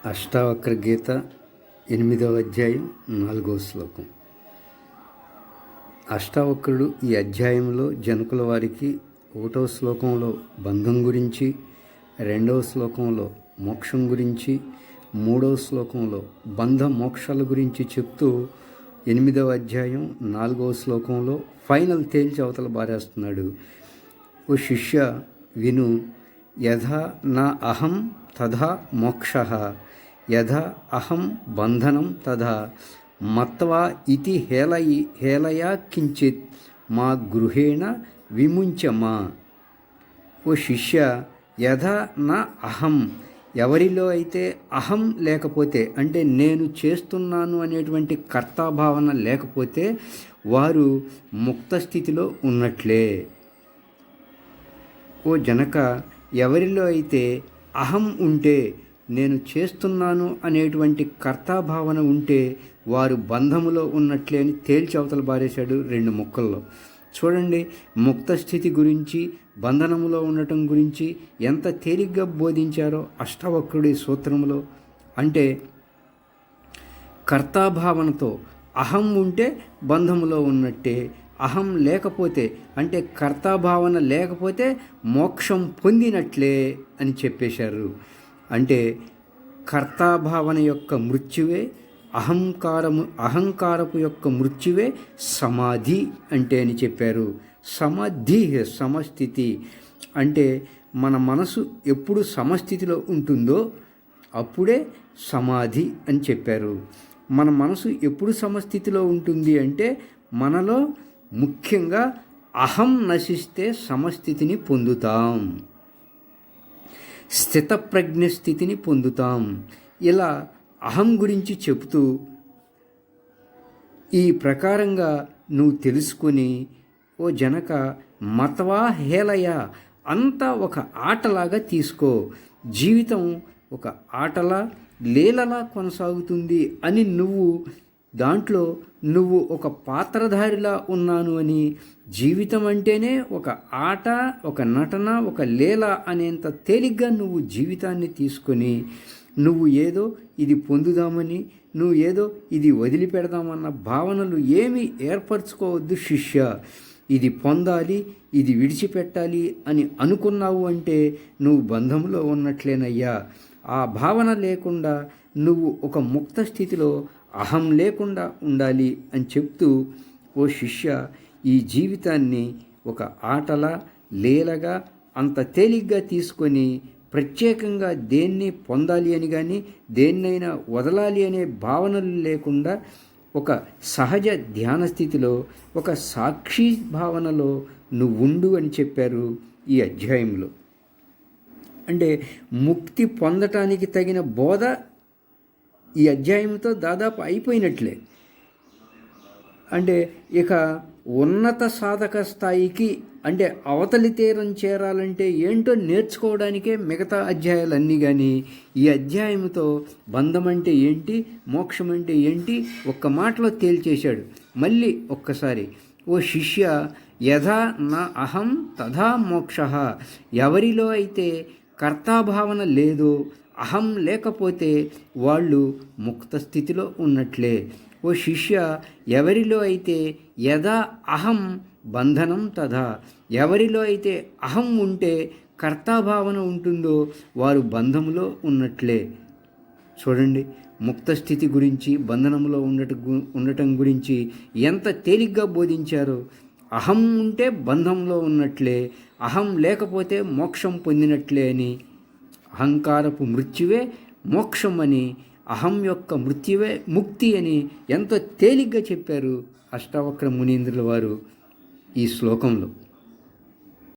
అష్టావక్ర గీత 8వ అధ్యాయం 4వ శ్లోకం. అష్టావక్రుడు ఈ అధ్యాయంలో జనకుల వారికి 1వ శ్లోకంలో బంధం గురించి, 2వ శ్లోకంలో మోక్షం గురించి, 3వ శ్లోకంలో బంధ మోక్షాల గురించి చెప్తూ 8వ అధ్యాయం 4వ శ్లోకంలో ఫైనల్ తేల్చి అవతల బారేస్తున్నాడు. ఓ శిష్య విను, యథా నా అహం తథా మోక్షః, యథా అహం బంధనం తథా మత్వా ఇతి హేళయా కించిత్ మా గృహేణ విముంచమా. ఓ శిష్య, యథా నా అహం, ఎవరిలో అయితే అహం లేకపోతే, అంటే నేను చేస్తున్నాను అనేటువంటి కర్తాభావన లేకపోతే వారు ముక్త స్థితిలో ఉన్నట్లే. ఓ జనక, ఎవరిలో అయితే అహం ఉంటే, నేను చేస్తున్నాను అనేటువంటి కర్తాభావన ఉంటే వారు బంధములో ఉన్నట్లే అని తేల్చి అవతల బారేశాడు 2 ముక్కల్లో. చూడండి, ముక్త స్థితి గురించి, బంధనములో ఉండటం గురించి ఎంత తేలిగ్గా బోధించారో అష్టావక్రుడి సూత్రములో. అంటే కర్తాభావనతో అహం ఉంటే బంధములో ఉన్నట్టే, అహం లేకపోతే అంటే కర్తాభావన లేకపోతే మోక్షం పొందినట్లే అని చెప్పేశారు. అంటే కర్తాభావన యొక్క మృత్యువే అహంకారపు యొక్క మృత్యువే సమాధి అంటే అని చెప్పారు. సమాధి సమస్థితి అంటే మన మనసు ఎప్పుడు సమస్థితిలో ఉంటుందో అప్పుడే సమాధి అని చెప్పారు. మన మనసు ఎప్పుడు సమస్థితిలో ఉంటుంది అంటే మనలో ముఖ్యంగా అహం నశిస్తే సమస్థితిని పొందుతాం, స్థితప్రజ్ఞ స్థితిని పొందుతాం. ఇలా అహం గురించి చెబుతూ ఈ ప్రకారంగా నువ్వు తెలుసుకొని, ఓ జనక, మత్వా హేళయ, అంతా ఒక ఆటలాగా తీసుకో. జీవితం ఒక ఆటలా లీలలా కొనసాగుతుంది అని దాంట్లో నువ్వు ఒక పాత్రధారిలా ఉన్నాను అని, జీవితం అంటేనే ఒక ఆట, ఒక నటన, ఒక లీల అనేంత తేలిగ్గా నువ్వు జీవితాన్ని తీసుకొని నువ్వు ఏదో ఇది పొందుదామని, నువ్వు ఏదో ఇది వదిలిపెడదామన్న భావనలు ఏమీ ఏర్పరచుకోవద్దు శిష్య. ఇది పొందాలి, ఇది విడిచిపెట్టాలి అని అనుకున్నావు అంటే నువ్వు బంధంలో ఉన్నట్లేనయ్యా. ఆ భావన లేకుండా నువ్వు ఒక ముక్త స్థితిలో అహం లేకుండా ఉండాలి అని చెప్తూ, ఓ శిష్య, ఈ జీవితాన్ని ఒక ఆటలా, లీలగా అంత తేలిగ్గా తీసుకొని ప్రత్యేకంగా దేన్ని పొందాలి అని కానీ దేన్నైనా వదలాలి అనే భావనలు లేకుండా ఒక సహజ ధ్యాన స్థితిలో, ఒక సాక్షి భావనలో నువ్వు ఉండు అని చెప్పారు ఈ అధ్యాయంలో. అంటే ముక్తి పొందటానికి తగిన బోధ ఈ అధ్యాయంతో దాదాపు అయిపోయినట్లే. అంటే ఇక ఉన్నత సాధక స్థాయికి, అంటే అవతలి తీరం చేరాలంటే ఏంటో నేర్చుకోవడానికే మిగతా అధ్యాయాలన్నీ. కానీ ఈ అధ్యాయంతో బంధం అంటే ఏంటి, మోక్షం అంటే ఏంటి ఒక్క మాటలో తేల్చేశాడు. మళ్ళీ ఒక్కసారి, ఓ శిష్య, యథా నా అహం తథా మోక్షః, ఎవరిలో అయితే కర్తాభావన లేదో, అహం లేకపోతే వాళ్ళు ముక్త స్థితిలో ఉన్నట్లే. ఓ శిష్య, ఎవరిలో అయితే యథా అహం బంధనం తథా, ఎవరిలో అయితే అహం ఉంటే కర్తాభావన ఉంటుందో వారు బంధంలో ఉన్నట్లే. చూడండి, ముక్త స్థితి గురించి, బంధనంలో ఉండటం గురించి ఎంత తేలిగ్గా బోధించారో. అహం ఉంటే బంధంలో ఉన్నట్లే, అహం లేకపోతే మోక్షం పొందినట్లే అని. అహంకారపు మృత్యువే మోక్షం అని, అహం యొక్క మృత్యువే ముక్తి అని ఎంతో తేలిగ్గా చెప్పారు అష్టావక్ర మునీంద్రుల వారు ఈ శ్లోకంలో.